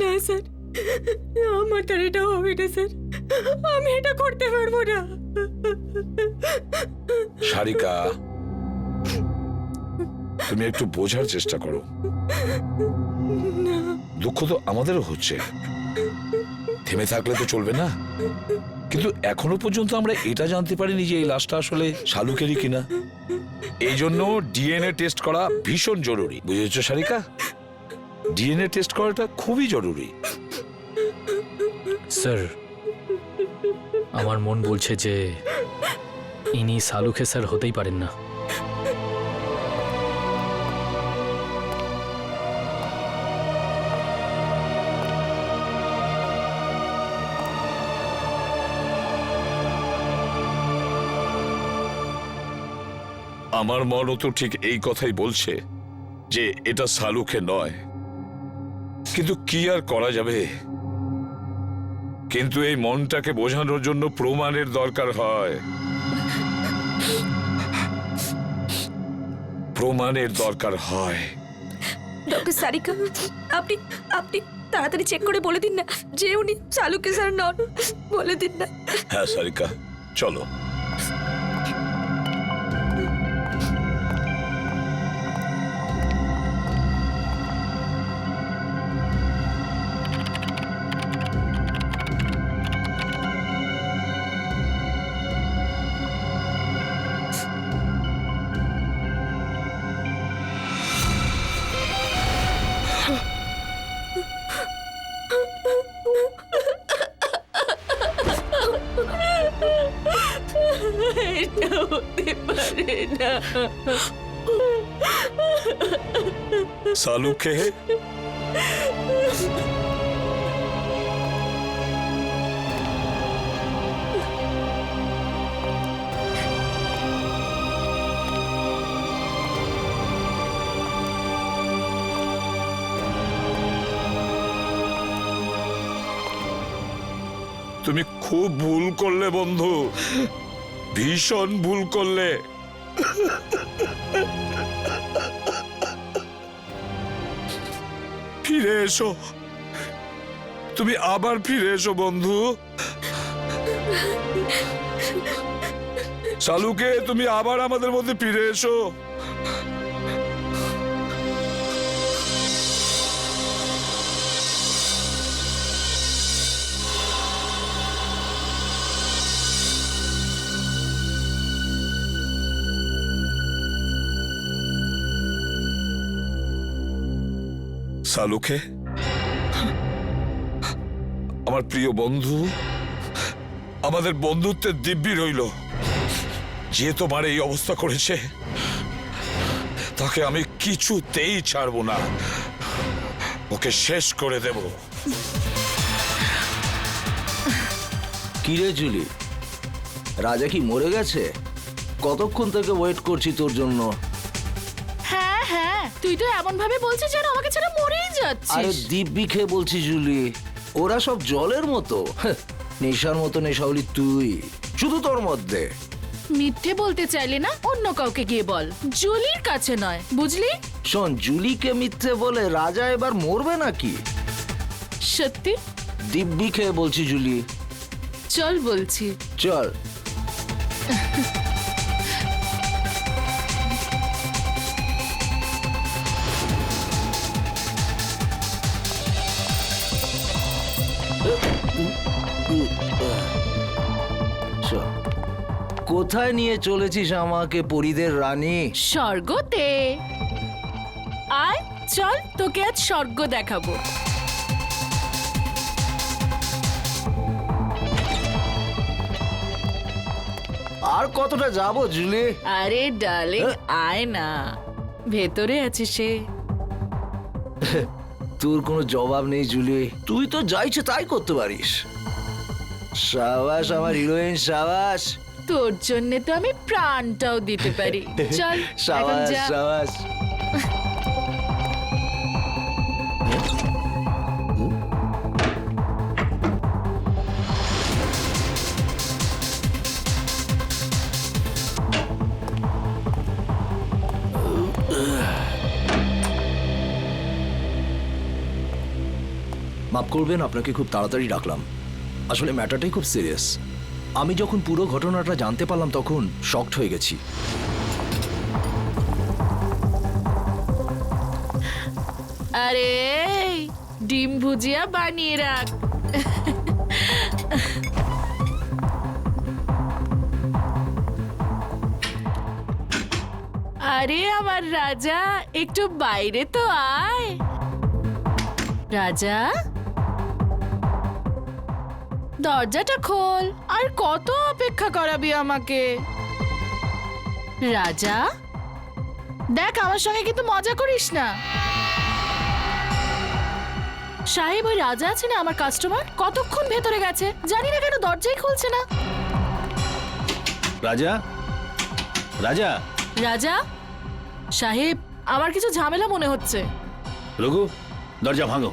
না স্যার, আমার দ্বারা এটা হবে না স্যার, আমি এটা করতে পারবো না। সারিকা, তুমি একটু বোঝার চেষ্টা করো। দুঃখ তো আমাদেরও হচ্ছে, থেমে থাকলে তো চলবে না। কিন্তু এখনো পর্যন্ত আমরা এটা জানতে পারিনি যে এই লাশটা আসলে শালুকেরই কিনা। এই জন্য ডিএনএ টেস্ট করা ভীষণ জরুরি, বুঝেছো সারিকা? ডিএনএ টেস্ট করাটা খুবই জরুরি। স্যার, আমার মন বলছে যে ইনি শালুকে স্যার হতেই পারেন না। আমার মনও তো ঠিক এই কথাই বলছে যে এটা শালুকে নয়, কিন্তু কি আর করা যাবে। কিন্তু এই মনটাকে বোঝানোর জন্য প্রমাণের দরকার হয়, প্রমাণের দরকার হয়। ডক্টর সারিকা, আপনি আপনি তাড়াতাড়ি চেক করে বলে দিন না যে উনি শালুকে স্যার নন, বলে দিন না। হ্যাঁ সারিকা, চলো। এটা হতে পারে না। শালুকে তুমি খুব ভুল করলে বন্ধু, ভীষণ ভুল করলে। ফিরে এসো, তুমি আবার ফিরে এসো বন্ধু। শালুকে, তুমি আবার আমাদের মধ্যে ফিরে এসো। শালুকে, আমার প্রিয় বন্ধু, আমাদের বন্ধুত্বের দিব্যি রইল। যে তোমার এই অবস্থা করেছে তাকে আমি কিছুতেই ছাড়বো না, ওকে শেষ করে দেব। কিরে জুলি, রাজা কি মরে গেছে? কতক্ষণ থেকে ওয়েট করছি তোর জন্য। হ্যাঁ হ্যাঁ, তুই তো এমন ভাবে বলছিস যেন আমাকে ছেড়ে মরেই আরে যাচ্ছিস। দিব্যি খেয়ে বলছি জুলি, ওরা সব জলের মতো, নেশার মতো নেশাউলি তুই, শুধু তোর মধ্যে। মিথ্যে বলতে চাইলে না অন্য কাউকে গিয়ে বল, জুলির কাছে নয়, বুঝলি? শোন, জুলিকে মিথ্যে বলে রাজা এবার মরবে নাকি? সত্যি? দিব্যি খেয়ে বলছি জুলি। চল বলছি। চল। চল। কোথায় নিয়ে চলেছিস আমাকে, পরীদের রানী? স্বর্গতে। আয় চল, তোকে আজ স্বর্গ দেখাবো। আর কতটা যাবো জুলি? আরে ডার্লিং, আয় না, ভেতরে আছে সে। তোর কোনো জবাব নেই জুলি, তুই তো যা ইচ্ছে তাই করতে পারিস। সাবাস আমার হিরোইন, সাবাস। তোর জন্য তো আমি প্রাণটাও দিতে পারি। চল এখন সাবাস যা। সাবাস। মাফ করবেন, আপনাকে খুব তাড়াতাড়ি ডাকলাম। আসলে ম্যাটারটাই খুব সিরিয়াস। আমি যখন পুরো ঘটনাটা জানতে পারলাম তখন শকড হয়ে গেছি। আরে ডিম ভুজিয়া বানিয়ে রাখ। আরে আমার রাজা, একটু বাইরে তো আয়। রাজা, দরজাটা খোল। আর কত অপেক্ষা করাবি আমাকে? রাজা, দেখ আমার সঙ্গে কিন্তু মজা করিস না। সাহেব, ওই রাজা আছে না আমার কাস্টমার, কতক্ষণ ভেতরে গেছে, জানি না কেন দরজাই খুলছে না। রাজা, রাজা, রাজা সাহেব, আমার কিছু ঝামেলা মনে হচ্ছে। রঘু, দরজা ভাঙো।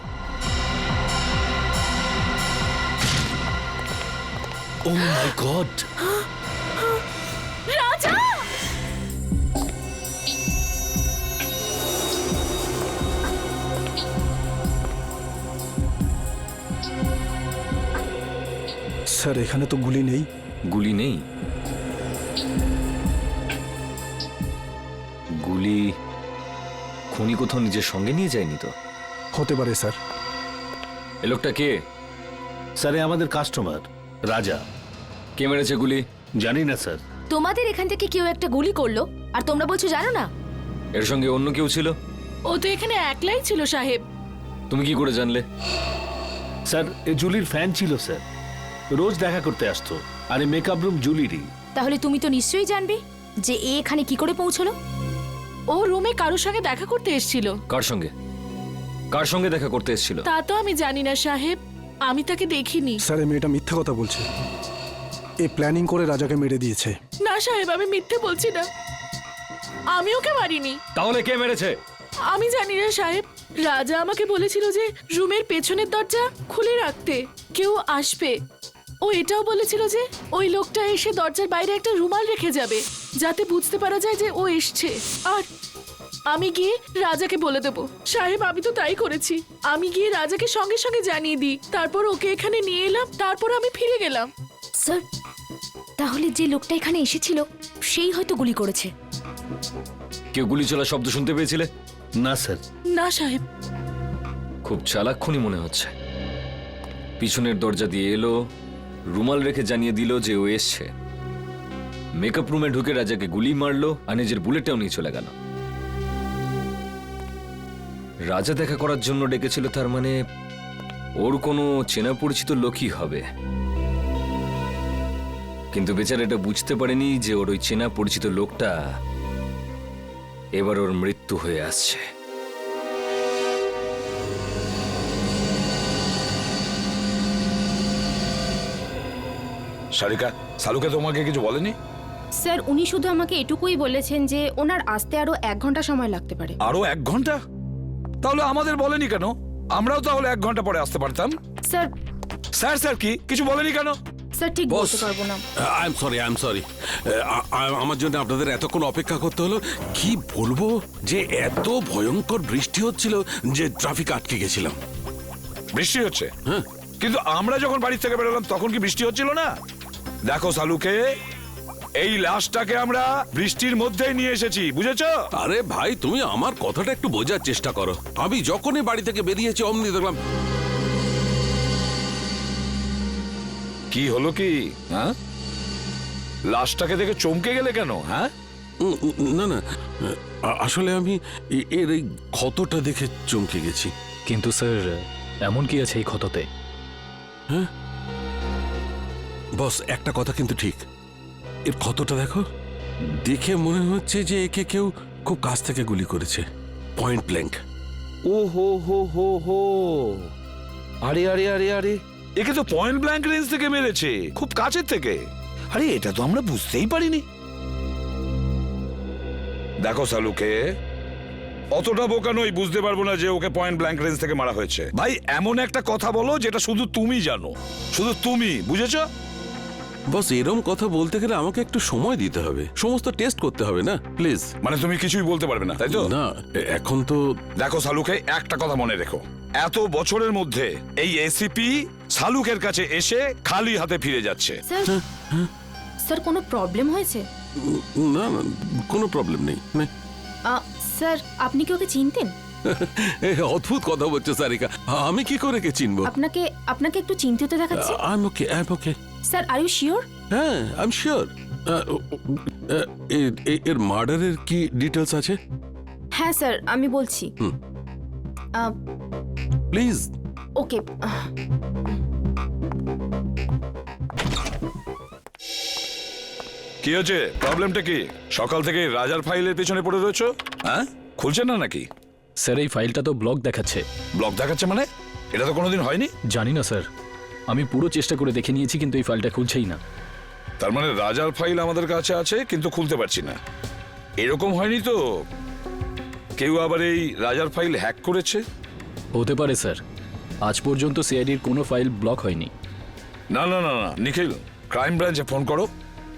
ও মাই গড! রাজা, স্যার, এখানে তো গুলি নেই। গুলি নেই? গুলি খুনি কোথাও নিজের সঙ্গে নিয়ে যায়নি তো? হতে পারে স্যার। এ লোকটা কে? স্যার, আমাদের কাস্টমার রাজা। কে মেরেছে গুলি? জানি না স্যার। তোমাদের এখান থেকে কেউ একটা গুলি করলো আর তোমরা বলছো জানো না? এর সঙ্গে অন্য কেউ ছিল? ও তো এখানে একলাই ছিল সাহেব। তুমি কি করে জানলে? স্যার, এ জুলির ফ্যান ছিল স্যার, রোজ দেখা করতে আসতো। আর এই মেকআপ রুম জুলিরই। তাহলে তুমি তো নিশ্চয়ই জানবে যে এ এখানে কি করে পৌঁছলো। ও রুমে কারোর সঙ্গে দেখা করতে এসেছিল। কার সঙ্গে? কার সঙ্গে দেখা করতে এসেছিল? তা তো আমি জানি না সাহেব, আমি তাকে দেখিনি। স্যার, এই মেয়েটা মিথ্যে কথা বলছে। এ প্ল্যানিং করে রাজাকে মেরে দিয়েছে। না সাহেব, আমি মিথ্যে বলছি না, আমি ওকে মারিনি। তাহলে কে মেরেছে? আমি জানি না সাহেব, রাজা আমাকে বলেছিল যে রুমের পেছনের দরজা খুলে রাখতে, কেউ আসবে। ও এটাও বলেছিল যে ওই লোকটা এসে দরজার বাইরে একটা রুমাল রেখে যাবে, যাতে বুঝতে পারা যায় যে ও এসছে। আর আমি গিয়ে রাজাকে বলে দেব। সাহেব, আমি তো তাই করেছি। আমি গিয়ে রাজাকে সঙ্গে সঙ্গে জানিয়ে দিই, তারপর ওকে এখানে নিয়ে এলাম, তারপর আমি ফিরে গেলাম। স্যার, তাহলে যে লোকটা এখানে এসেছিল সেই হয়তো গুলি করেছে। কেউ গুলি চলার শব্দ শুনতে পেয়েছিলে? না স্যার। না সাহেব। খুব চালাক খুনি মনে হচ্ছে। পিছনের দরজা দিয়ে এলো, রুমাল রেখে জানিয়ে দিল যে ও এসছে, মেকআপ রুমে ঢুকে রাজাকে গুলি মারলো আর নিজের বুলেটটাও নিয়ে চলে গেল। রাজা দেখা করার জন্য ডেকেছিল, তার মানে ওর কোনো চেনা পরিচিত লোকই হবে। কিন্তু বেচারা এটা বুঝতে পারেনি যে ওর ওই চেনা পরিচিত লোকটা এবার ওর মৃত্যু হয়ে আসছে। সারিকা, শালুকে তোমাকে কিছু বলেনি? স্যার, উনি শুধু আমাকে এটুকুই বলেছেন যে ওনার আসতে আরো 1 ঘন্টা সময় লাগতে পারে। আরো 1 ঘন্টা? তাহলে আমাদের বলেনি কেন? আমরাও তাহলে 1 ঘন্টা পরে আসতে পারতাম। স্যার, স্যার স্যার কি কিছু বলেনি কেন? স্যার ঠিক বলতে পারবো না। I am sorry. আমার জন্য আপনাদের এতক্ষণ অপেক্ষা করতে হলো। কি বলবো যে এত ভয়ঙ্কর বৃষ্টি হচ্ছিল যে ট্রাফিক আটকে গেছিলাম। বৃষ্টি হচ্ছে? হ্যাঁ। কিন্তু আমরা যখন বাড়ি থেকে বেরোলাম তখন কি বৃষ্টি হচ্ছিল না? দেখো শালুকে, এই লাশটাকে আমরা বৃষ্টির মধ্যেই নিয়ে এসেছি, বুঝেছো? আরে ভাই, তুমি আমার কথাটা একটু বোঝার চেষ্টা করো। আমি যখনই বাড়ি থেকে বেরিয়েছি অমনি দেখলাম। কি হলো কি? হ্যাঁ, লাশটাকে দেখে চমকে গেলে কেন? হ্যাঁ, না, আসলে আমি এর এই ক্ষতটা দেখে চমকে গেছি। কিন্তু স্যার, এমন কি আছে এই ক্ষততে? হ্যাঁ বস, একটা কথা কিন্তু ঠিক, এর ক্ষতটা দেখো, দেখে মনে হচ্ছে যে একে কেউ খুব কাছ থেকে গুলি করেছে, পয়েন্ট ব্ল্যাঙ্ক। ও হো হো হো হো, আরে আরে আরে আরে, একে তো পয়েন্ট ব্ল্যাঙ্ক রেঞ্জ থেকে মেরেছে, খুব কাছের থেকে। আরে এটা তো আমরা বুঝতেই পারিনি। দেখো শালুকে, অতটা বোকা নই, বুঝতে পারবো না যে ওকে পয়েন্ট ব্ল্যাঙ্ক রেঞ্জ থেকে মারা হয়েছে। ভাই, এমন একটা কথা বলো যেটা শুধু তুমি জানো, শুধু তুমি, বুঝেছো? বস এরম কথা বলতে গেলে আমাকে একটু সময় দিতে হবে, সমস্ত টেস্ট করতে হবে না প্লিজ। মানে তুমি কিছুই বলতে পারবে না, তাই তো? না এখন তো দেখো সালুকে, একটা কথা মনে রেখো, এত বছরের মধ্যে এই এসিপি সালুকের কাছে এসে খালি হাতে ফিরে যাচ্ছে। স্যার স্যার কোনো প্রবলেম হয়েছে? না না কোনো প্রবলেম নেই। স্যার আপনি কি ওকে চিনতেন? অদ্ভুত কথা বলছো সারিকা, আমি কি করে কে চিনবো? আপনাকে আপনাকে একটু চিন্তিত দেখাচ্ছে। I am okay, I am okay. Sir are you sure? হ্যাঁ আই এম শিওর। এর মার্ডারের কি ডিটেলস আছে? হ্যাঁ স্যার আমি বলছি। প্লিজ। ওকে কি হচ্ছে, প্রবলেমটা কি? সকাল থেকে রাজার ফাইলের পেছনে পড়ে রয়েছো, হ্যাঁ? খুলছে না নাকি? স্যার এই ফাইলটা তো ব্লক দেখাচ্ছে। ব্লক দেখাচ্ছে মানে? এটা তো কোনোদিন হয়নি। জানি না স্যার, আমি পুরো চেষ্টা করে দেখে নিয়েছি কিন্তু এই ফাইলটা খুলছেই না। তার মানে রাজার ফাইল আমাদের কাছে আছে কিন্তু খুলতে পারছি না, এরকম হয়নি তো? কেউ আবার এই রাজার ফাইল হ্যাক করেছে? হতে পারে স্যার, আজ পর্যন্ত সিআইডির কোনো ফাইল ব্লক হয়নি। না না না না নিখিল, ক্রাইম ব্রাঞ্চে ফোন করো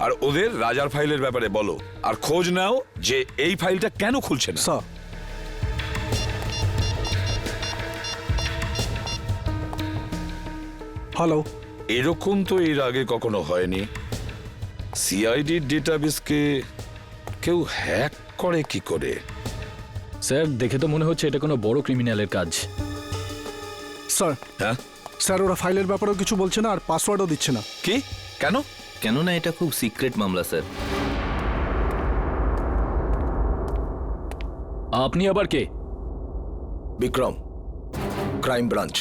আর ওদের রাজার ফাইলের ব্যাপারে বলো, আর খোঁজ নাও যে এই ফাইলটা কেন খুলছে না। স্যার হ্যালো, এরকম তো এর আগে কখনো হয়নি। সিআইডির ডেটাবেসকে কেউ হ্যাক করে কি করে? স্যার দেখে তো মনে হচ্ছে এটা কোনো বড় ক্রিমিনালের কাজ। স্যার হ্যাঁ স্যার ওরা ফাইলের ব্যাপারেও কিছু বলছে না আর পাসওয়ার্ডও দিচ্ছে না। কি? কেন? কেননা এটা খুব সিক্রেট মামলা স্যার। আপনি আবার কে? Vikram, crime branch.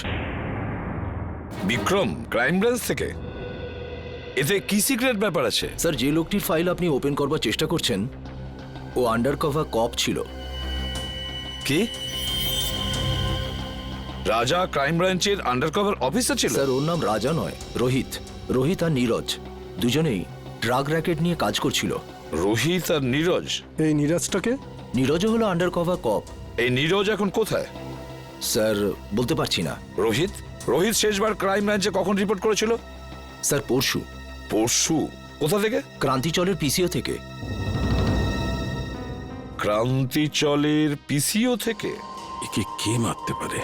Vikram crime branch থেকে? এতে কি সিক্রেট ব্যাপার আছে? স্যার যে লোকটির ফাইল আপনি ওপেন করবার চেষ্টা করছেন ও আন্ডার কভার কপ ছিল। কি? রাজা ক্রাইম ব্রাঞ্চের আন্ডারকভার অফিসার ছিল? স্যার ওর নাম রাজা নয়, রোহিত। রোহিত আর নীরজ দুজনেই ড্রাগ র্যাকেট নিয়ে কাজ করছিল। রোহিত আর নীরজ? এই নীরাজটাকে? নীরজও হলো আন্ডার কভার কপ। এই নীরজ এখন কোথায়? স্যার বলতে পারছি না। রোহিত? রোহিত শেষবার ক্রাইম ব্রাঞ্চে কখন রিপোর্ট করেছিল? স্যার পরশু। পরশু? কোথা থেকে? ক্রান্তিচলের পিসিও থেকে। ক্রান্তিচলের পিসিও থেকে? একে কে মারতে পারে?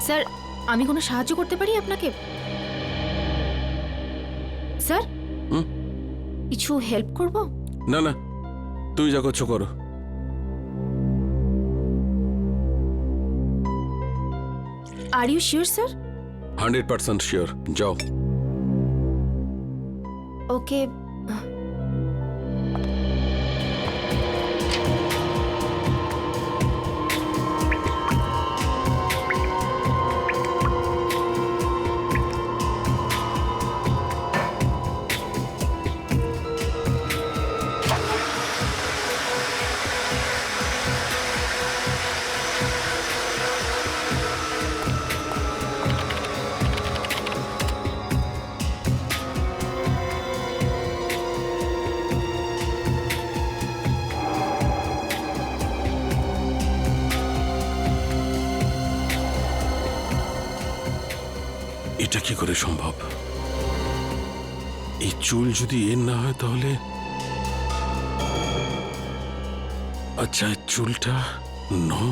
স্যার আমি কোনো সাহায্য করতে পারি আপনাকে? স্যার কিছু হেল্প করব? না না, তুই যা করছো করো। Are you sure sir? 100% sure. যাও। ওকে এটা কি করে সম্ভব? এই চুল যদি এর না হয় তাহলে আচ্ছা এই চুলটা নো।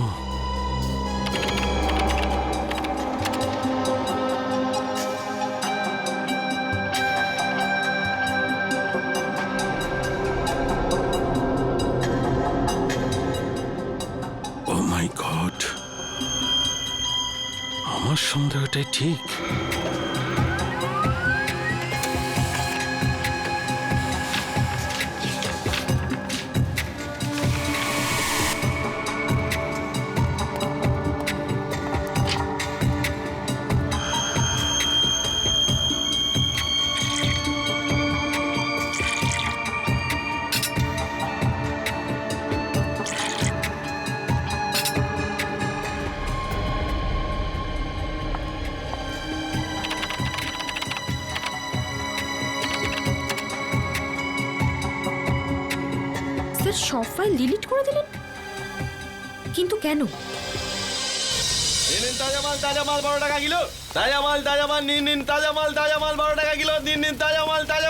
ও মাই গড, আমার সন্দেহটাই ঠিক। আমাদের সব ফাইল ডিলিট করে দিলেন, কিন্তু কেন? নিন তাজা মাল 12 টাকা কিলো। তাজা মাল নিন তাজা মাল 12 টাকা কিলো। নিন তাজা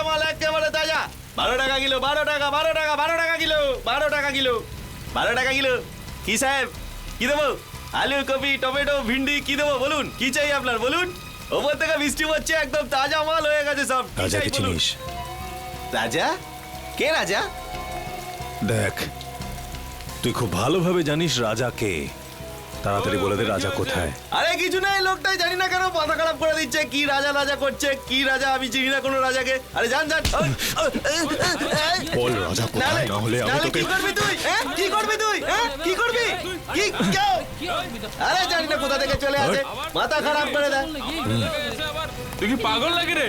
মাল একেবারে তাজা। 12 টাকা কিলো, 12 টাকা কিলো, 12 টাকা কিলো, 12 টাকা কিলো। কি সাহেব, কি দেবো? আলু, কপি, টমেটো, ভিন্ডি কি দেবো বলুন? কি চাই আপনার বলুন? ওপর থেকে বৃষ্টি পড়ছে, একদম তাজা মাল হয়ে গেছে সব। কি চাই বলুন? রাজা? কে রাজা? দেখ, তুই খুব ভালোভাবে জানিস রাজা কে। তাড়াতাড়ি বলে দে রাজা কোথায়। আরে কিছু নাই, লোকটাই জানি না কেন মাথা খারাপ করে দিচ্ছে। কি রাজা করছে, কি রাজা? আমি চিনি না কোনো রাজাকে। আরে যান। বল রাজা কোথায়, না হলে আমি তোকে। কি করবি তুই? কি করবি তুই? কি করবি? কি কেউ? আরে জানি না কোথা থেকে চলে আসে, মাথা খারাপ করে দেয়। তুই কি পাগল লাগে রে?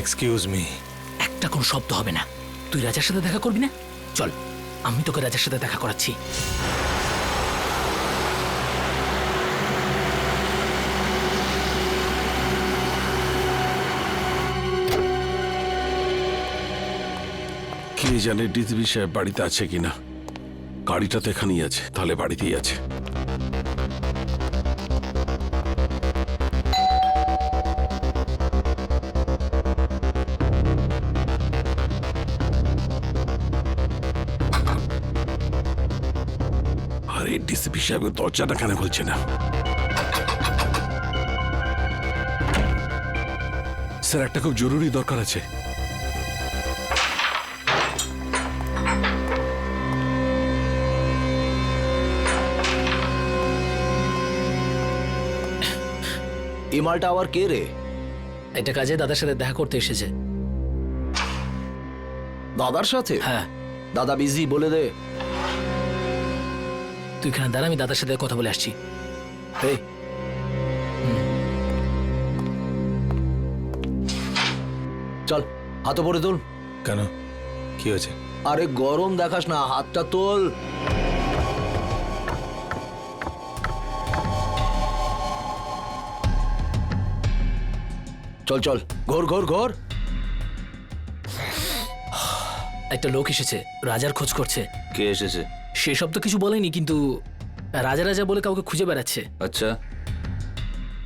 Excuse me. একটা কোনো শব্দ হবে না। তুই রাজার সাথে দেখা করবি না? চল, আমি তোকে রাজার সাথে দেখা করাচ্ছি। কে জানে ডিসিপি সাহেব বাড়িতে আছে কিনা। গাড়িটা তো এখানেই আছে, তাহলে বাড়িতেই আছে। আরে ডিসিপি সাহেব দরজাটা কেন খুলছে না? স্যার, একটা খুব জরুরি দরকার আছে। এই মালটা আবার কে রে? এটা কাজে দাদার সাথে দেখা করতে এসেছে। দাদার সাথে? হ্যাঁ। দাদা বিজি, বলে দে। তুই এখানে দাঁড়া, আমি দাদার সাথে কথা বলে আসছি। এই চল, হাত পরে তোল। কেন, কি হয়েছে? আরে গরম দেখাস না, হাতটা তোল। চল চল, ঘোর ঘোর ঘোর। একটা লোক এসেছে, রাজার খোঁজ করছে। কে এসেছে? সেসব তো কিছু বলেনি, কিন্তু রাজা বলে কাউকে খুঁজে বেড়াচ্ছে। আচ্ছা,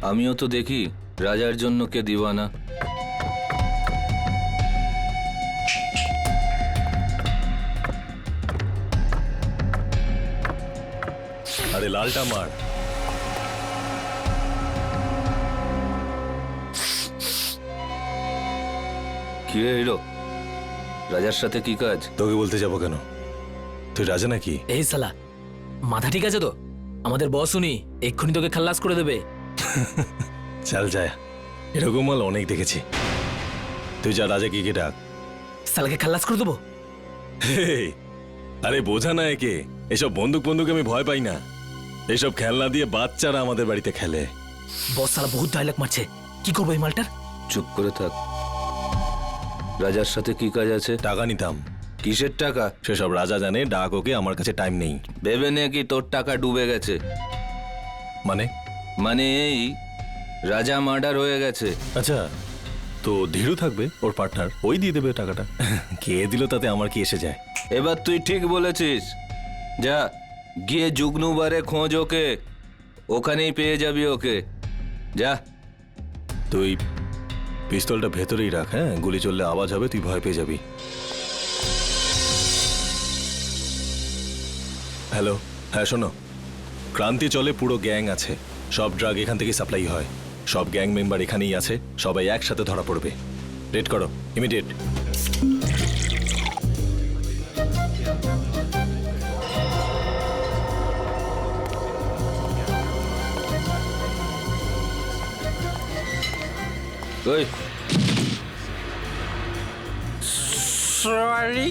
আমিও তো দেখি রাজার জন্য কে দিওয়ানা। আরে লালটা মার। কি হলো? রাজার সাথে কি কাজ? তোকে বলতে যাবো কেন? তুই রাজা নাকি? এই সালা, মাথা ঠিক আছে তো? আমাদের বস উনি, এক্ষুনি তোকে খাল্লাস করে দেবে। চল যায়, এরকম মাল অনেক দেখেছি। তুই যা, রাজা কি ডাক। সালাকে খাল্লাস করে দেবো। হেই, আরে বোঝা না একে, এসব বন্দুক আমি ভয় পাই না। এসব খেলনা দিয়ে বাচ্চারা আমাদের বাড়িতে খেলে। বস সালা বহুত ডায়লগ মারছে, কি করবো এই মালটার? চুপ করে থাক। রাজার সাথে কি কাজ আছে? টাকা নিতাম। কিসের টাকা? সেসব রাজা জানে, ডাক ওকে, আমার কাছে টাইম নেই। ভেবে নে কি তোর টাকা ডুবে গেছে। মানে এই রাজা মার্ডার হয়ে গেছে। আচ্ছা, তো ধীরু থাকবে, ওর পার্টনার, ওই দিয়ে দেবে টাকাটা। কে দিল তাতে আমার কি এসে যায়? এবার তুই ঠিক বলেছিস। যা গিয়ে জুগনুবারে খোঁজ ওকে, ওখানেই পেয়ে যাবি ওকে। যা। তুই পিস্তলটা ভেতরেই রাখ, হ্যাঁ? গুলি চললে আওয়াজ হবে, তুই ভয় পেয়ে যাবি। হ্যালো, হ্যাঁ শোনো, ক্রান্তি চলে পুরো গ্যাং আছে, সব ড্রাগ এখান থেকে সাপ্লাই হয়, সব গ্যাং মেম্বার এখানেই আছে, সবাই একসাথে ধরা পড়বে। রেড করো, ইমিডিয়েট। ওই সরি,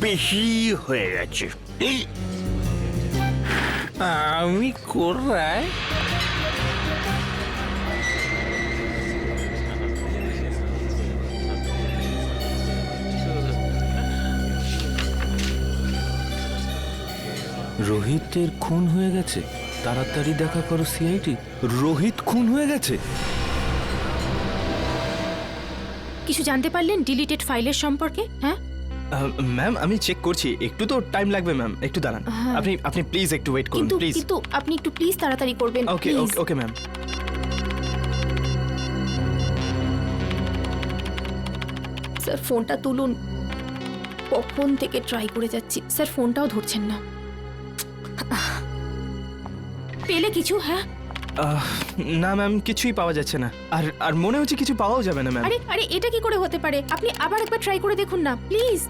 বেশি হয়ে গেছে। আমি কোথায়? রোহিতের খুন হয়ে গেছে, তাড়াতাড়ি দেখা করো সিআইডি। রোহিত খুন হয়ে গেছে? কিছু জানতে পারলেন ডিলিটেড ফাইলের সম্পর্কে? হ্যাঁ, ম্যাম আমি চেক করছি, একটু তো টাইম লাগবে ম্যাম, একটু দাঁড়ান। হ্যাঁ। আপনি প্লিজ একটু ওয়েট করুন কিন্তু প্লিজ। কিন্তু আপনি একটু প্লিজ তাড়াতাড়ি করবেন। ওকে please। Okay ma'am. স্যার ফোনটা তুলুন, কখন থেকে ট্রাই করে যাচ্ছি, স্যার ফোনটাও ধরছেন না। পেলে কিছু? হ্যাঁ, না ম্যাম কিছুই পাওয়া যাচ্ছে না, আর আর মনে হচ্ছে কিছু পাওয়াও যাবে না ম্যাম। আরে আরে এটা কি করে হতে পারে? আপনি আবার একবার ট্রাই করে দেখুন না প্লিজ।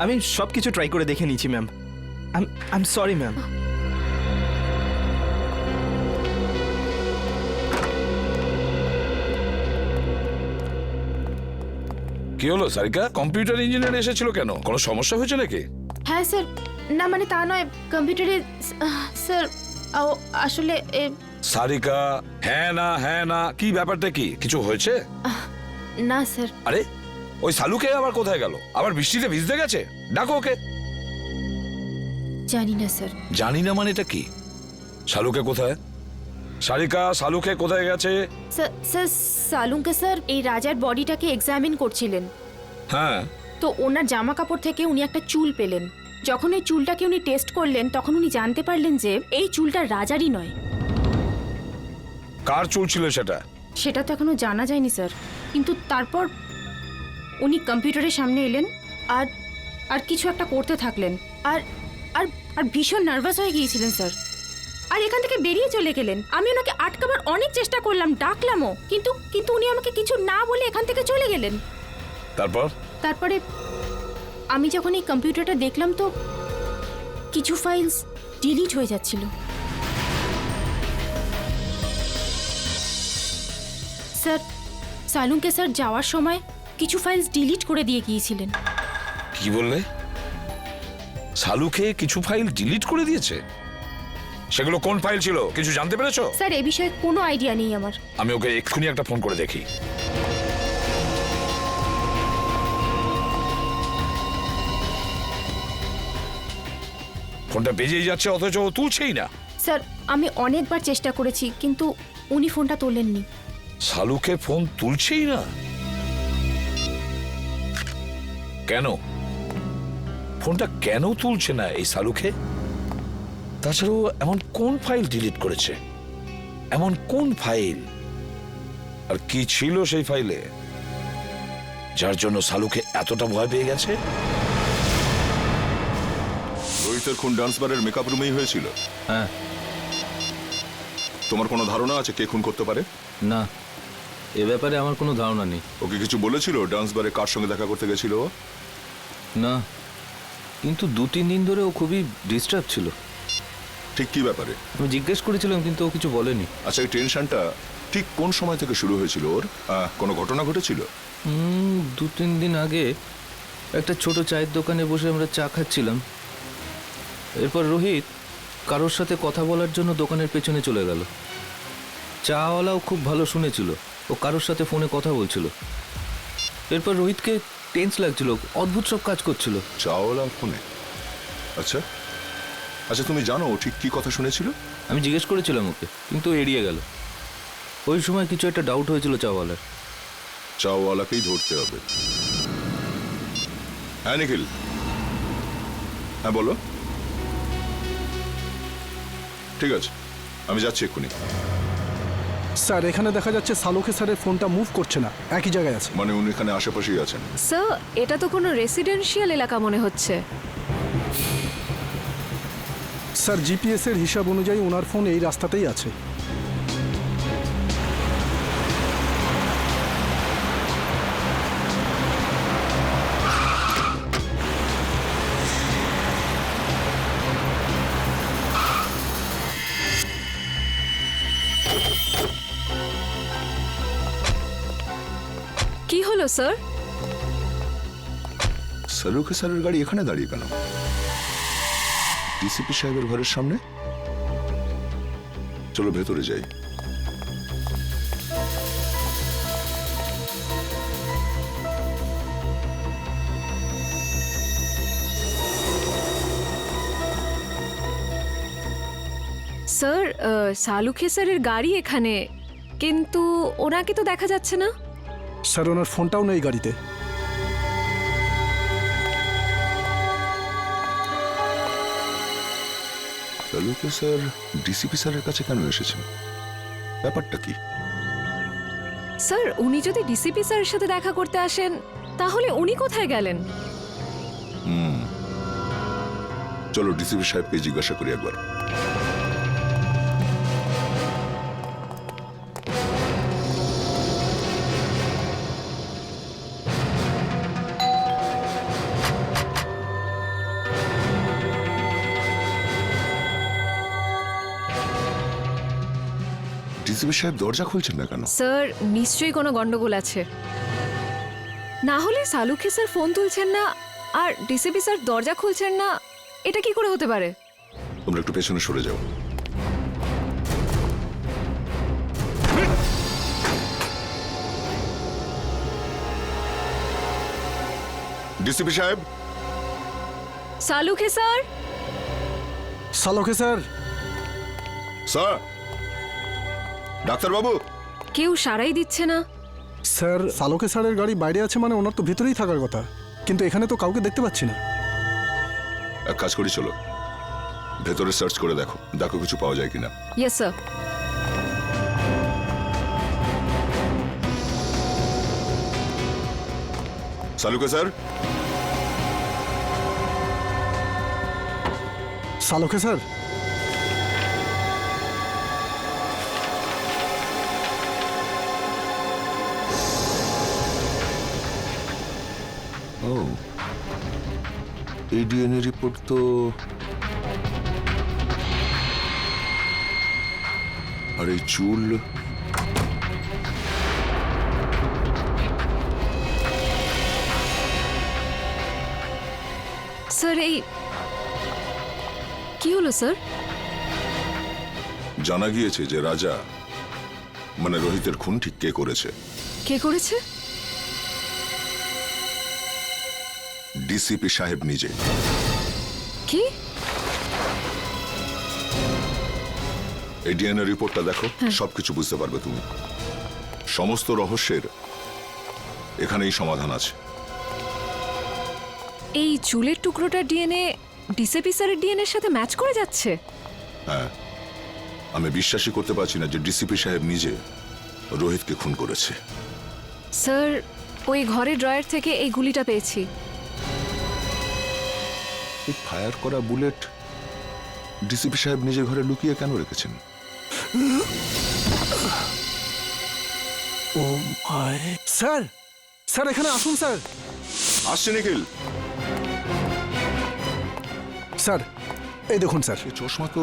আমি সব কিছু ট্রাই করে দেখে নিয়েছি ma'am. I am sorry ma'am. কি হলো সারিকা, কম্পিউটার ইঞ্জিনিয়ার এসেছিল কেন? কোনো সমস্যা হয়েছে নাকি? হ্যাঁ স্যার, না মানে তা নয়, কম্পিউটারে স্যার আসলে সারিকা, হ্যাঁ না কি ব্যাপারটা কি? কিছু হয়েছে? না স্যার। আরে ওই শালুকে আবার কোথায় গেল? আবার বৃষ্টিতে ভিজতে গেছে? ডাকো ওকে। জানি না স্যার। জানি না মানে এটা কি? শালুকে কোথায়? সারিকা, শালুকে কোথায় গেছে? স্যার সালুঙ্কে স্যার এই রাজার বডিটাকে এক্সামিন করছিলেন, হ্যাঁ তো ওনার জামা কাপড় থেকে উনি একটা চুল পেলেন। যখন এই চুলটাকে উনি টেস্ট করলেন তখন উনি জানতে পারলেন যে এই চুলটা রাজারই নয়। কার চুল ছিল সেটা? সেটা তো এখনো জানা যায়নি স্যার, কিন্তু তারপর উনি কম্পিউটারের সামনে এলেন আর আর কিছু একটা করতে থাকলেন, আর আর আর ভীষণ নার্ভাস হয়ে গিয়েছিলেন স্যার, আর এখান থেকে বেরিয়ে চলে গেলেন। আমি ওনাকে আটকাবার অনেক চেষ্টা করলাম, ডাকলামও, কিন্তু কিন্তু উনি আমাকে কিছু না বলে এখান থেকে চলে গেলেন। তারপরে আমি যখন এই কম্পিউটারটা দেখলাম তো কিছু ফাইলস ডিলিট হয়ে যাচ্ছিল। স্যার সালুঙ্কে স্যার যাওয়ার সময় কিছু ফাইলস ডিলিট করে দিয়ে গিয়েছিলেন। কি বললে? শালুকে কিছু ফাইল ডিলিট করে দিয়েছে? সেগুলো কোন ফাইল ছিল কিছু জানতে পেরেছো? স্যার এ বিষয়ে কোনো আইডিয়া নেই আমার। আমি ওকে এক্ষুনি একটা ফোন করে দেখি। ফোনটা বেজেই যাচ্ছে অথচ ও তুলছেই না। স্যার আমি অনেকবার চেষ্টা করেছি কিন্তু উনি ফোনটা তোলেননি। শালুকে ফোন তুলছেই না কেন? ফোনটা কেন তুলছে না এই শালুকে? তাছাড়াও এমন কোন ফাইল ডিলিট করেছে? এমন কোন ফাইল? আর কি ছিল সেই ফাইলে যার জন্য শালুকে এতটা ভয় পেয়ে গেছে? রোহিতের খুন ডান্স বারের মেকআপ রুমেই হয়েছিল? হ্যাঁ। তোমার কোনো ধারণা আছে কে খুন করতে পারে? না, এ ব্যাপারে আমার কোনো ধারণা নেই। ওকে কিছু বলেছিল ডান্স বারে কার সঙ্গে দেখা করতে গেছিল? না, কিন্তু 2-3 দিন ধরে ও খুবই ডিস্টার্ব ছিল। ঠিক কি ব্যাপারে? আমি জিজ্ঞেস করেছিলাম কিন্তু ও কিছু বলেনি। আচ্ছা, এই টেনশনটা ঠিক কোন সময় থেকে শুরু হয়েছিল ওর? কোনো ঘটনা ঘটেছিল? 2-3 দিন আগে একটা ছোট চায়ের দোকানে বসে আমরা চা খাচ্ছিলাম। এরপর রোহিত কারোর সাথে কথা বলার জন্য দোকানের পেছনে চলে গেল। চাওয়ালাও খুব ভালো শুনেছিল, ও কারোর সাথে ফোনে কথা বলছিল। এরপর রোহিতকে টেন্স লাগছিল, অদ্ভুত সব কাজ করছিল। চাওয়ালা ফোনে? আচ্ছা আচ্ছা, তুমি জানো ও ঠিক কি কথা শুনেছিল? আমি জিজ্ঞেস করেছিলাম ওকে, কিন্তু এড়িয়ে গেল। ওই সময় কিছু একটা ডাউট হয়েছিল চাওয়ালার। চাওয়ালাকেই ধরতে হবে। হ্যাঁ নিখিল, হ্যাঁ বলো। ঠিক আছে, আমি যাচ্ছি এক্ষুনি। স্যার এখানে দেখা যাচ্ছে সালুকে স্যারের ফোনটা মুভ করছে না, একই জায়গায় আছে। মানে উনি এখানে আশেপাশেই আছেন? স্যার এটা তো কোনো রেসিডেন্সিয়াল এলাকা মনে হচ্ছে। স্যার জিপিএস এর হিসাব অনুযায়ী ওনার ফোন এই রাস্তাতেই আছে। কি হলো স্যার? সালুকে স্যারের গাড়ি এখানে দাঁড়িয়ে কেন? ডিসিপি সাহেবের ঘরের সামনে? চলো ভেতরে যাই। স্যার সালুকে স্যারের গাড়ি এখানে, কিন্তু ওনাকে তো দেখা যাচ্ছে না। স্যার ওনার ফোনটাও নেই গাড়িতে। সালুকে স্যার ডিসিপি স্যারের কাছে কেন এসেছেন? ব্যাপারটা কি? স্যার উনি যদি ডিসিপি স্যারের সাথে দেখা করতে আসেন, তাহলে উনি কোথায় গেলেন? চলো ডিসিপি সাহেবকে জিজ্ঞাসা করি একবার। ডিসিপি সাহেব দরজা খুলছেন না কেন? স্যার নিশ্চয়ই কোনো গন্ডগোল আছে, না হলে সালুকে স্যার ফোন তুলছেন না আর ডিসিপি স্যার দরজা খুলছেন না, এটা কি করে হতে পারে? তোমরা একটু পেছনে সরে যাও। ডিসিপি সাহেব। সালুকে স্যার। সালুকে স্যার। স্যার। ডাক্তারবাবু। কেউ সারাই দিচ্ছে না। স্যার সালুকে স্যারের গাড়ি বাইরে আছে মানে ওনার তো ভেতরেই থাকার কথা, কিন্তু এখানে তো কাউকে দেখতে পাচ্ছি না। এক কাজ করি, চলো ভেতরে সার্চ করে দেখো, দেখো কিছু পাওয়া যায় কিনা। Yes sir. সালুকে স্যার। সালুকে স্যার। ও, এই ডিএনএ রিপোর্ট তো, আর এই চুল, স্যার এই কি হলো স্যার? জানা গিয়েছে যে রাজা মানে রোহিতের খুন ঠিক কে করেছে। কে করেছে? ডিসিপি সাহেব নিজে। কি? এই ডিএনএ রিপোর্টটা দেখো, সবকিছু বুঝতে পারবে তুমি। সমস্ত রহস্যের এখানেই সমাধান আছে। এই চুলের টুকরোটার ডিএনএ ডিসিপি স্যারের ডিএনএর সাথে ম্যাচ করে যাচ্ছে। হ্যাঁ, আমি বিশ্বাসই করতে পারছি না যে ডিসিপি সাহেব নিজে রোহিতকে খুন করেছে। স্যার ওই ঘরের ড্রয়ার থেকে এই গুলিটা পেয়েছি। এই ফায়ার করা বুলেট ডিসিপি সাহেব নিজের ঘরে লুকিয়ে কেন রেখেছেন? ও মাই। স্যার, স্যার এখানে আসুন স্যার। আসছে নিখিল। স্যার এই দেখুন স্যার, চশমা তো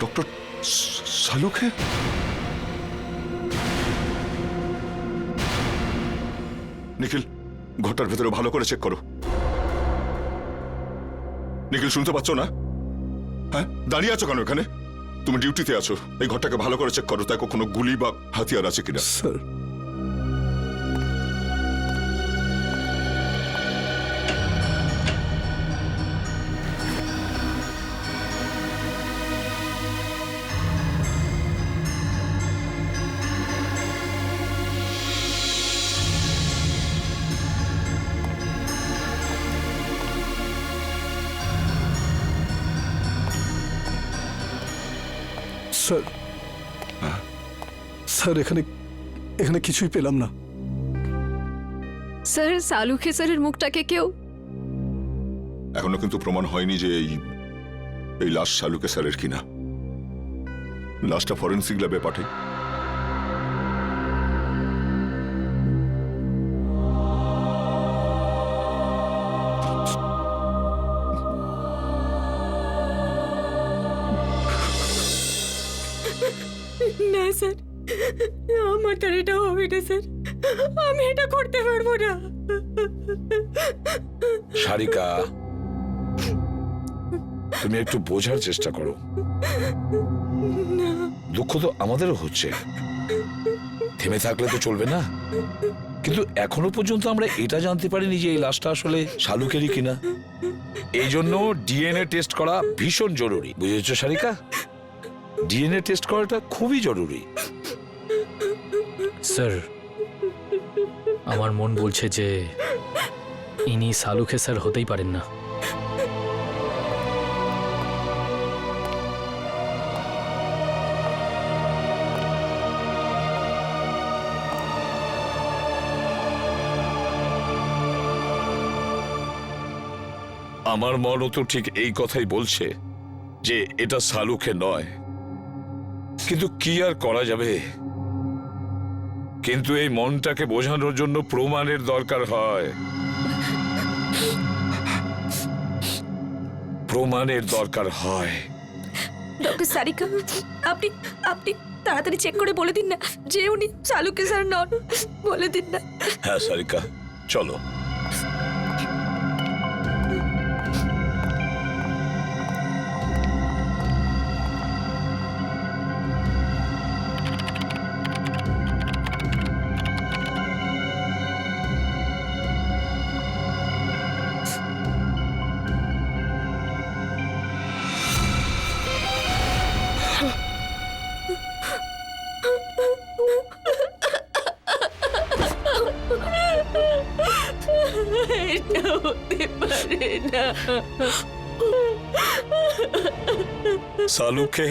ডক্টর সালুকে। নিখিল, ঘরটার ভেতরে ভালো করে চেক করো। নিখিল, শুনতে পাচ্ছ না? হ্যাঁ, দাঁড়িয়ে আছো কেন এখানে? তুমি ডিউটিতে আছো, এই ঘরটাকে ভালো করে চেক করো, তাই কোনো গুলি বা হাতিয়ার আছে কিনা। স্যার স্যার, স্যার এখানে এখানে কিছুই পেলাম না। স্যার সালুকে স্যারের মুখটাকে কেউ, এখনো কিন্তু প্রমাণ হয়নি যে এই লাশ সালুকে স্যারের কিনা। লাশটা ফরেন্সিক ল্যাবে পাঠাই। না স্যার, আমার দ্বারা এটা হবে না স্যার, আমি এটা করতে পারবো না। সারিকা, তুমি একটু বোঝার চেষ্টা করো। দুঃখ তো আমাদেরও হচ্ছে, থেমে থাকলে তো চলবে না। কিন্তু এখনো পর্যন্ত আমরা এটা জানতে পারিনি যে এই লাশটা আসলে শালুকেরই কিনা। এই জন্য ডিএনএ টেস্ট করা ভীষণ জরুরি, বুঝেছো সারিকা? ডিএনএ টেস্ট করাটা খুবই জরুরি। স্যার, আমার মন বলছে যে ইনি সালুখে স্যার হতেই পারেন না। আমার মনও তো ঠিক এই কথাই বলছে যে এটা শালুকে নয়, কিন্তু কি আর করা যাবে? কিন্তু এই মনটাকে বোঝানোর জন্য প্রমাণের দরকার হয়, প্রমাণের দরকার হয়। ডক্টর সারিকা, আপনি আপনি তাড়াতাড়ি চেক করে বলে দিন না যে উনি শালুকে স্যার নন, বলে দিন না। হ্যাঁ সারিকা, চলো। এটা হতে পারে না। শালুকে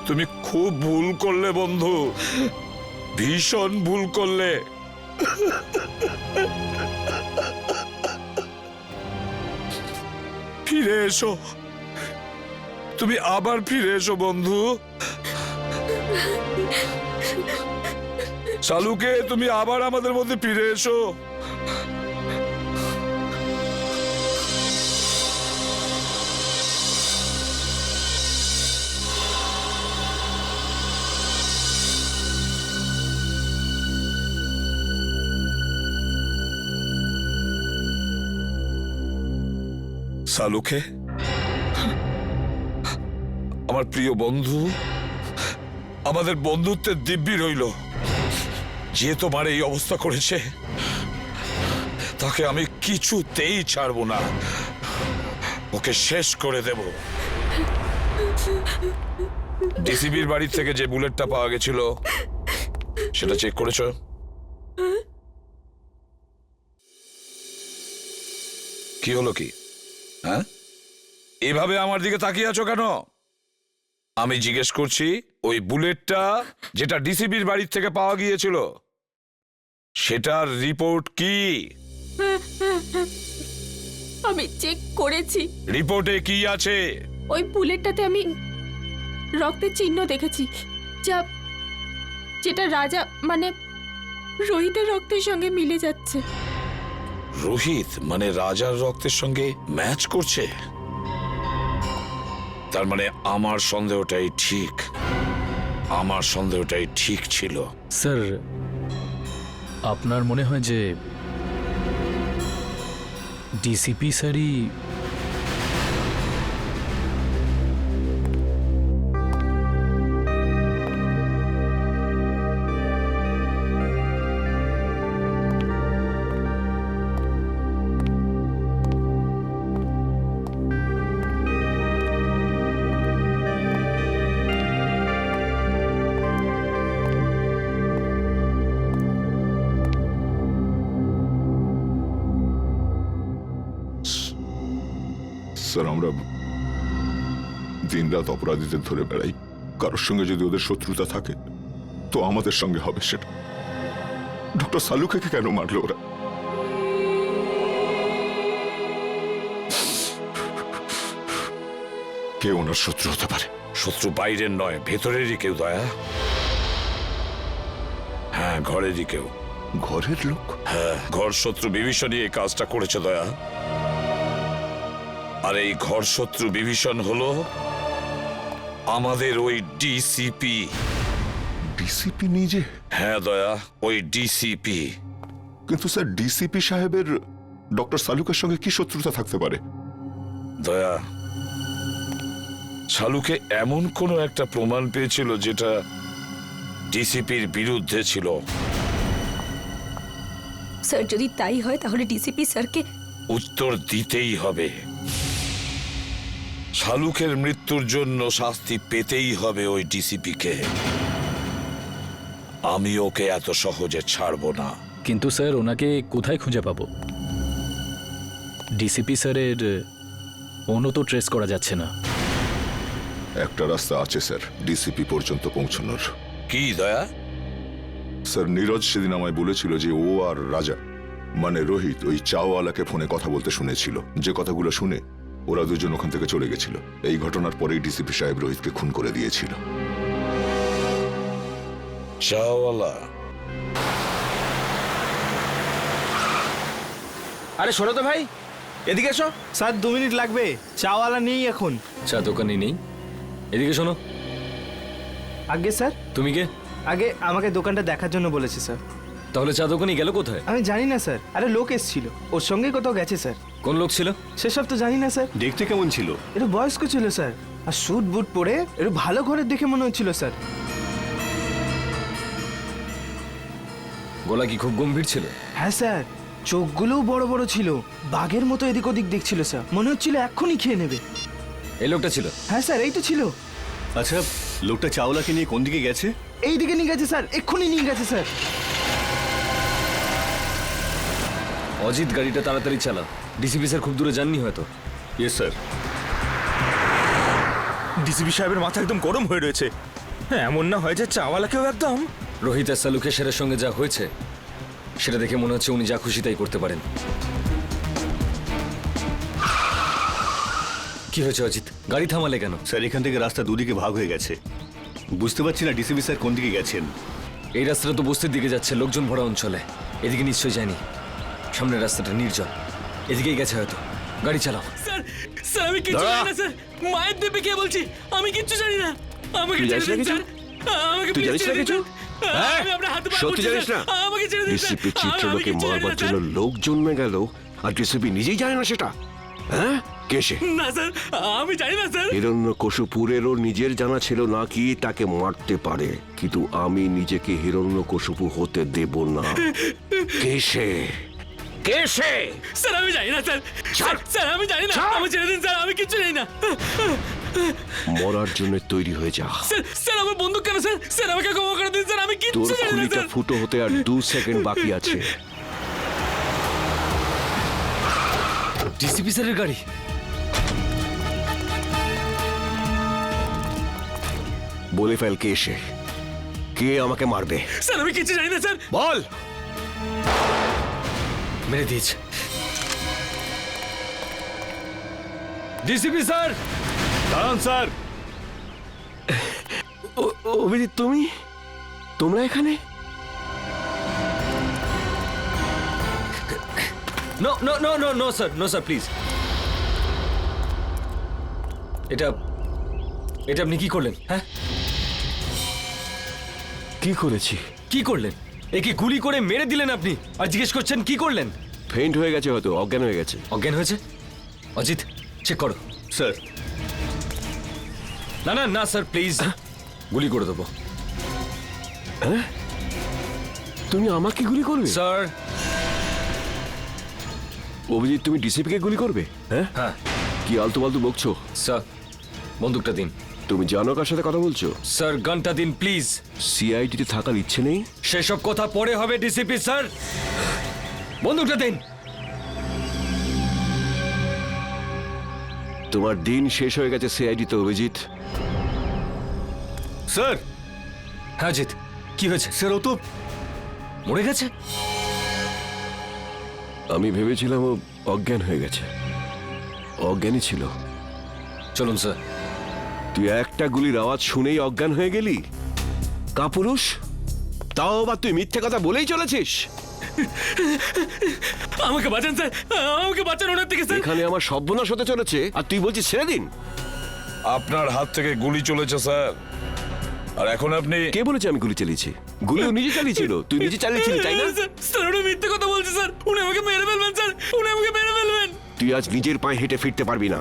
তুমি খুব ভুল করলে বন্ধু, ভীষণ ভুল করলে। ফিরে এসো, তুমি আবার ফিরে এসো বন্ধু। শালুকে, তুমি আবার আমাদের মধ্যে ফিরে এসো। শালুকে, আমার প্রিয় বন্ধু, আমাদের বন্ধুত্বের দিব্যি রইল। যে তোমার এই অবস্থা করেছে তাকে আমি কিছুতেই ছাড়বো না, ওকে শেষ করে দেব। ডিসিবির বাড়ি থেকে যে বুলেটটা পাওয়া গেছিল সেটা চেক করেছো? কি হলো কি? হ্যাঁ, এভাবে আমার দিকে তাকিয়ে আছো কেন? আমি জিজ্ঞেস করছি, ওই বুলেটটা যেটা ডিসিবির বাড়ির থেকে পাওয়া গিয়েছিল সেটার রিপোর্ট কি? আমি চেক করেছি, রিপোর্টে কি আছে? ওই বুলেটটাতে আমি রক্তের চিহ্ন দেখেছি, যেটা রাজা মানে রোহিতের রক্তের সঙ্গে মিলে যাচ্ছে। রোহিত মানে রাজার রক্তের সঙ্গে ম্যাচ করছে? তার মানে আমার সন্দেহটাই ঠিক, আমার সন্দেহটাই ঠিক ছিল। স্যার, আপনার মনে হয় যে ডিসিপি স্যারই স্যার, আমরা দিনরাত অপরাধীদের ধরে বেড়াই। কারোর সঙ্গে যদি ওদের শত্রুতা থাকে তো আমাদের সঙ্গে হবে সেটা। ডক্টর সালুকে কেন মারলো ওরা? কে ওনার শত্রু হতে পারে? শত্রু বাইরের নয়, ভেতরেরই কেউ দয়া। হ্যাঁ, ঘরেরই কেউ। ঘরের লোক? হ্যাঁ, ঘর শত্রু বিভীষণই এই কাজটা করেছে দয়া। আর এই ঘর শত্রু বিভীষণ হলো আমাদের ওই ডিসিপি। ডিসিপি নিজে? হ্যাঁ দয়া, ওই ডিসিপি। কিন্তু স্যার, ডিসিপি সাহেবের ডক্টর সালুকের সঙ্গে কি শত্রুতা থাকতে পারে? দয়া, শালুকে এমন কোনো একটা প্রমাণ পেয়েছিল যেটা ডিসিপির বিরুদ্ধে ছিল। স্যার, যদি তাই হয় তাহলে ডিসিপি স্যারকে উত্তর দিতেই হবে। শালুকের মৃত্যুর জন্য শাস্তি পেতেই হবে ওই ডিসিপিকে। আমি ওকে এত সহজে ছাড়বো না। কিন্তু স্যার, ওনাকে কোথায় খুঁজে পাবো? ডিসিপি স্যারের ফোনও তো ট্রেস করা যাচ্ছে না। একটা রাস্তা আছে স্যার ডিসিপি পর্যন্ত পৌঁছানোর। কি দয়া? স্যার, নীরজ সেদিন আমায় বলেছিল যে ও আর রাজা মানে রোহিত ওই চাওয়ালাকে ফোনে কথা বলতে শুনেছিল। যে কথাগুলো শুনে ওরা দুজন ওখান থেকে চলে গেছিল। এই ঘটনার পরেই ডিসিপি সাহেব রোহিতকে খুন করে দিয়েছিল। চাওয়ালা? আরে শোনো তো ভাই, এদিকে এসো। স্যার 2 মিনিট লাগবে, চাওয়ালা নেই এখন। চা দোকানে নেই? এদিকে শোনো। আগে স্যার। তুমি কে? আগে আমাকে দোকানটা দেখার জন্য বলেছে স্যার। তাহলে চা দোকানে গেল কোথায়? আমি জানি না স্যার। আরে লোক এসেছিল, ওর সঙ্গেই কোথাও গেছে স্যার। কোন লোক ছিল? সেসব তো জানি না স্যার। দেখতে কেমন ছিল? একটু বয়স্ক ছিল স্যার, আর স্যুট বুট পরে একটু ভালো ঘরের দেখে মনে হচ্ছিল স্যার। গলা কি খুব গম্ভীর ছিল? হ্যাঁ স্যার, চোখগুলোও বড় বড় ছিল, বাঘের মতো এদিক ওদিক দেখছিল স্যার। মনে হচ্ছিল এক্ষুনি খেয়ে নেবে। এই লোকটা ছিল? হ্যাঁ স্যার, এই তো ছিল। আচ্ছা, লোকটা চাওলাকে নিয়ে কোন দিকে গেছে? এই দিকে নিয়ে গেছে স্যার, এক্ষুনি নিয়ে গেছে স্যার। অজিত, গাড়িটা তাড়াতাড়ি চালা। ডিসিপি স্যার খুব দূরে যাননি হয়তো। Yes sir. ডিসিপি সাহেবের মাথা একদম গরম হয়ে রয়েছে। এমন না হয় যে চাওয়ালাকেও একদম। রোহিত আর সালুকের সেরের সঙ্গে যা হয়েছে সেটা দেখে মনে হচ্ছে উনি যা খুশি তাই করতে পারেন। কি হয়েছে অজিত? গাড়ি থামালে কেন? স্যার, এখান থেকে রাস্তা দুদিকে ভাগ হয়ে গেছে। বুঝতে পারছি না ডিসিপি স্যার কোন দিকে গেছেন। এই রাস্তাটা তো বস্তির দিকে যাচ্ছে, লোকজন ভরা অঞ্চলে। এদিকে নিশ্চয়ই যায়নি। সামনের রাস্তাটা নির্জন, এদিকেই গেছে হয়তো। গাড়ি চালাও। স্যার, স্যার আমি কিচ্ছু জানি না স্যার। মায়ের দেবে কে বলছি, আমি কিচ্ছু জানি না। আমাকে ছেড়ে দিন স্যার। আমাকে তুই জানিস না কিছু? আমি আপনার হাতে পা সত্যি জানিস না? আমাকে ছেড়ে দিন স্যার। ডিসিপি চিত্রলোকে মারবার জন্য লোক জন্মে গেল আর ডিসিপি নিজেই জানে না সেটা? হ্যাঁ, কে সে? না স্যার, আমি জানি না স্যার। হিরণ্যকশিপুরেরও নিজের জানা ছিল না কি তাকে মারতে পারে, কিন্তু আমি নিজেকে হিরণ্যকশিপু হতে দেব না। কে সে? কে সে? স্যার আমি জানি না স্যার। স্যার আমি জানি না, আমি ছেড়ে দিন স্যার। আমি কিচ্ছু জানি না। মরার জন্য তৈরি হয়ে যা। স্যার, স্যার আমার বন্দুক কেন স্যার? স্যার আমাকে ক্ষমা করে দিন স্যার। আমি তোর কিচ্ছু জানি না খুলিটা স্যার। ফুটো হতে আর 2 সেকেন্ড বাকি আছে। ডিসিপি স্যারের গাড়ি। বলে ফেল কে সে, কে আমাকে মারবে। স্যার আমি কিচ্ছু জানি না স্যার। বল। মেরে দিয়েছে। ডিসিপি স্যার, দাঁড়ান স্যার। অভিজিৎ, তোমরা এখানে? No no no no no sir, no sir please. এটা আপনি কি করলেন? হ্যাঁ, কি করেছি? কি করলেন? একে গুলি করে মেরে দিলেন আপনি, আর জিজ্ঞেস করছেন কি করলেন? ফেইন্ট হয়ে গেছে, হয়তো অজ্ঞান হয়ে গেছে। অজ্ঞান হয়েছে? অজিত চেক করো। স্যার। না না না স্যার প্লিজ, গুলি করে দেবো। হ্যাঁ, তুমি আমাকে গুলি করবে? স্যার। অভিজিৎ, তুমি ডিসিপিকে গুলি করবে? হ্যাঁ হ্যাঁ। কি আলতু ফালতু বকছো? স্যার বন্দুকটা দিন। তুমি জানো কার সাথে কথা বলছো? স্যার গানটা দিন প্লিজ। সিআইডিতে থাকার ইচ্ছে নেই? সেসব কথা পরে হবে ডিসিপি স্যার। বন্দুকটা দিন। তোমার দিন শেষ হয়ে গেছে সিআইডিতে অভিজিৎ। স্যার। হ্যাঁ জিৎ, কি হয়েছে? স্যার ও তো মরে গেছে। আমি ভেবেছিলাম ও অজ্ঞান হয়ে গেছে। অজ্ঞানই ছিল। চলুন স্যার। তুই একটা গুলির আওয়াজ শুনেই অজ্ঞান হয়ে গেলি? কাপুরুষ, তাও আবার তুই মিথ্যে কথা বলেই চলেছিস। আমাকে বাঁচান স্যার, আমাকে বাঁচান ওনার থেকে স্যার। এখানে আমার সর্বনাশ হতে চলেছে আর তুই বলছিস ছেড়ে দিন? আপনার হাত থেকে গুলি চলেছে স্যার, আর এখন আপনি... কে বলেছে আমি গুলি চালিয়েছি? গুলিও নিজে চালিয়েছিল, তুই নিজে চালিয়েছিলি তাই না? স্যার উনি মিথ্যে কথা বলছে স্যার, উনি আমাকে মেরে ফেলবেন স্যার, উনি আমাকে মেরে ফেলবেন। তুই আজ নিজের পায়ে হেঁটে ফিরতে পারবি না।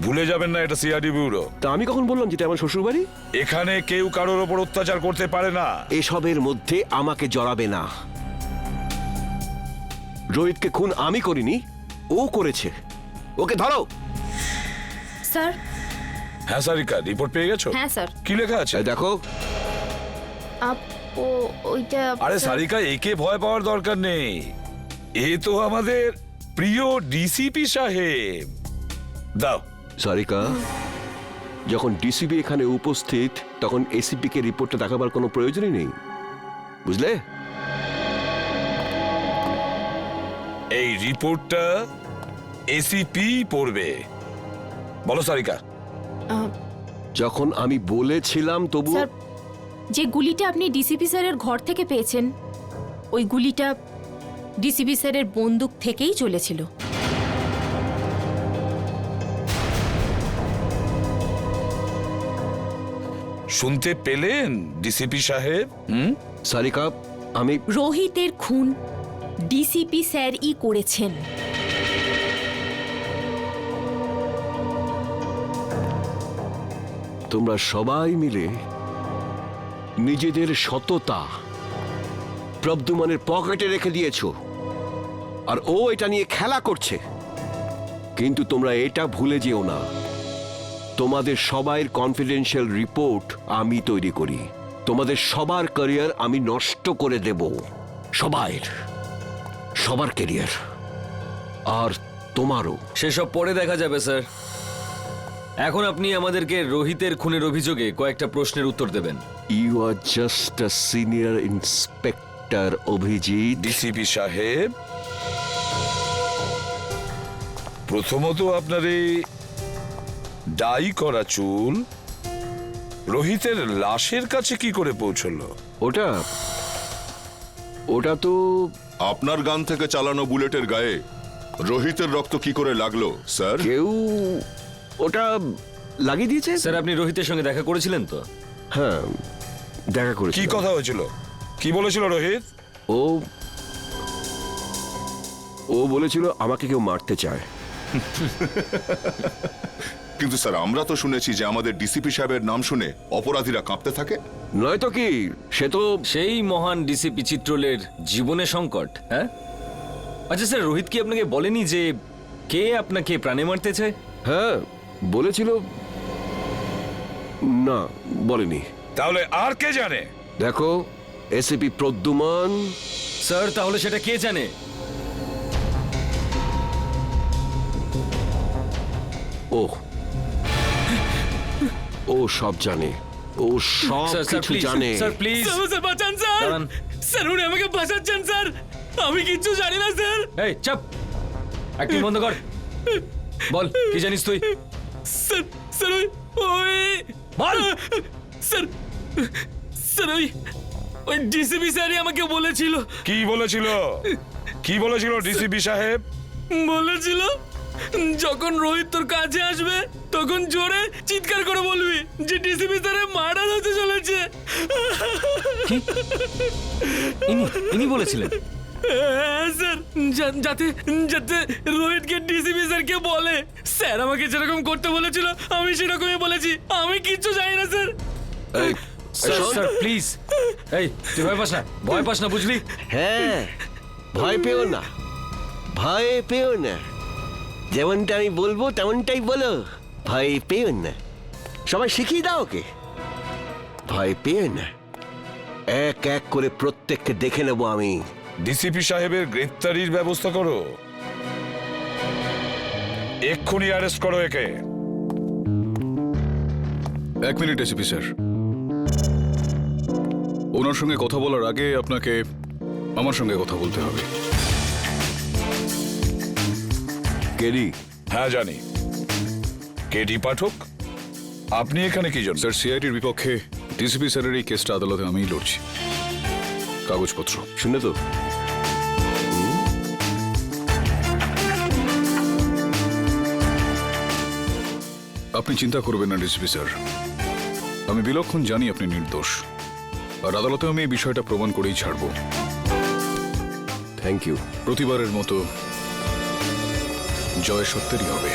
ভুলে যাবেন না এটা সিআইডি ব্যুরো। তা আমি কখন বললাম যেটা আমার শ্বশুর বাড়ি? এখানে কেউ কারোর ওপর অত্যাচার করতে পারে না। এসবের মধ্যে আমাকে জড়াবে না। রোহিতকে খুন আমি করিনি, ও করেছে। ওকে ধরো। স্যার। হ্যাঁ সারিকা, রিপোর্ট পেয়ে গেছো? হ্যাঁ স্যার। কি লেখা আছে দেখো। ওইটা আরে সারিকা, একে ভয় পাওয়ার দরকার নেই, এ তো আমাদের প্রিয় ডিসিপি সাহেব। দাও। সারিকা, যখন ডিসিপি এখানে উপস্থিত তখন এসিপি কে রিপোর্টটা দেখাবার কোনো প্রয়োজনই নেই, বুঝলে? এই রিপোর্টটা এসিপি পড়বে। বলো সারিকা। যখন আমি বলেছিলাম তবু... স্যার, যে গুলিটা আপনি ডিসিপি স্যারের ঘর থেকে পেয়েছেন ওই গুলিটা ডিসিপি স্যারের বন্দুক থেকেই চলেছিল। শুনতে পেলেন ডিসিপি সাহেব? সারিকা, আমি... রোহিতের খুন ডিসিপি স্যারই করেছেন। তোমরা সবাই মিলে নিজেদের সততা প্রদ্যুম্নের পকেটে রেখে দিয়েছো, আর ও এটা নিয়ে খেলা করছে। কিন্তু তোমরা এটা ভুলে যেও না, তোমাদের সবার কনফিডেন্সিয়াল রিপোর্ট আমি তৈরি করি। তোমাদের সবার ক্যারিয়ার আমি নষ্ট করে দেব, সবার ক্যারিয়ার, আর তোমারও। সেসব পরে দেখা যাবে স্যার। এখন আপনি আমাদেরকে রোহিতের খুনের অভিযোগে কয়েকটা প্রশ্নের উত্তর দেবেন। You are just a senior inspector Abhijit. DCP সাহেব, প্রথমত আপনার এই ডাই করা চুল রোহিতের লাশের কাছে কি করে পৌঁছলো? ওটা তো আপনার গান থেকে চালানো বুলেটের গায়ে রোহিতের রক্ত কি করে লাগলো স্যার? কেউ ওটা লাগিয়ে দিয়েছে। স্যার, আপনি রোহিতের সঙ্গে দেখা করেছিলেন তো? হ্যাঁ, দেখা করেছি। কি কথা হয়েছিল? কি বলেছিল রোহিত? ও বলেছিল আমাকে কেউ মারতে চায়। কিন্তু স্যার, আমরা তো শুনেছি যে আমাদের ডিসিপি সাহেবের নাম শুনে অপরাধীরা কাঁপতে থাকে। নয়তো কি, সে তো সেই মহান ডিসিপি চিত্রলের জীবনে সংকট। হ্যাঁ, আচ্ছা স্যার, রোহিত কি আপনাকে বলেনি যে কে আপনাকে প্রাণে মারতে চায়? হ্যাঁ বলেছিল। না, বলেনি। তাহলে আর কে জানে? দেখো, এসিপি প্রদ্যুম্ন। স্যার, তাহলে সেটা কে জানে? ও সব জানে, ও সব কিছু জানে। স্যার প্লিজ, স্যার বাঁচান স্যার, স্যার উনি আমাকে বাঁচাচ্ছেন স্যার, আমি কিচ্ছু জানি না স্যার। এই চুপ, অ্যাক্টিং বন্ধ কর, বল কি জানিস তুই? স্যার স্যার ওই বল। স্যার স্যার ওই ডিসিপি স্যারই আমাকে বলেছিল। কি বলেছিল? কি বলেছিল ডিসিপি সাহেব? বলেছিল যখন রোহিত তোর কাছে আসবে তখন জোরে চিৎকার করে বলবি যে ডিসিপি স্যারের মার্ডার হতে চলেছে। ইনি বলেছিলেন? স্যার, যাতে যাতে রোহিতকে ডিসিপি স্যারকে বলে। স্যার আমাকে যেরকম করতে বলেছিল আমি সেরকমই বলেছি, আমি কিচ্ছু জানি না স্যার। স্যার প্লিজ, এই তুই ভয় পাস না, ভয় পাস না, বুঝলি? হ্যাঁ, ভয় পেও না, ভয় পেও না। যেমনটা আমি বলবো তেমনটাই বলো, ভয় পেও না। সবাই শিখিয়ে দাও ওকে, ভয় পেও না। এক এক করে প্রত্যেককে দেখে নেবো আমি। ডিসিপি সাহেবের গ্রেফতারির ব্যবস্থা করো, এক্ষুনি অ্যারেস্ট করো একে। এক মিনিট এসিপি স্যার, ওনার সঙ্গে কথা বলার আগে আপনাকে আমার সঙ্গে কথা বলতে হবে। কেডি? হ্যাঁ জানি, কেডি পাঠক আপনি এখানে কি জন্য? স্যার সিআইডির বিপক্ষে ডিসিপি স্যারের এই কেসটা আদালতে আমিই লড়ছি। কাগজপত্র শুনে তো আপনি চিন্তা করবেন না ডিসিপি স্যার, আমি বিলক্ষণ জানি আপনি নির্দোষ, আর আদালতে আমি এই বিষয়টা প্রমাণ করেই ছাড়ব। Thank you. প্রতিবারের মতো জয় সত্যেরই হবে।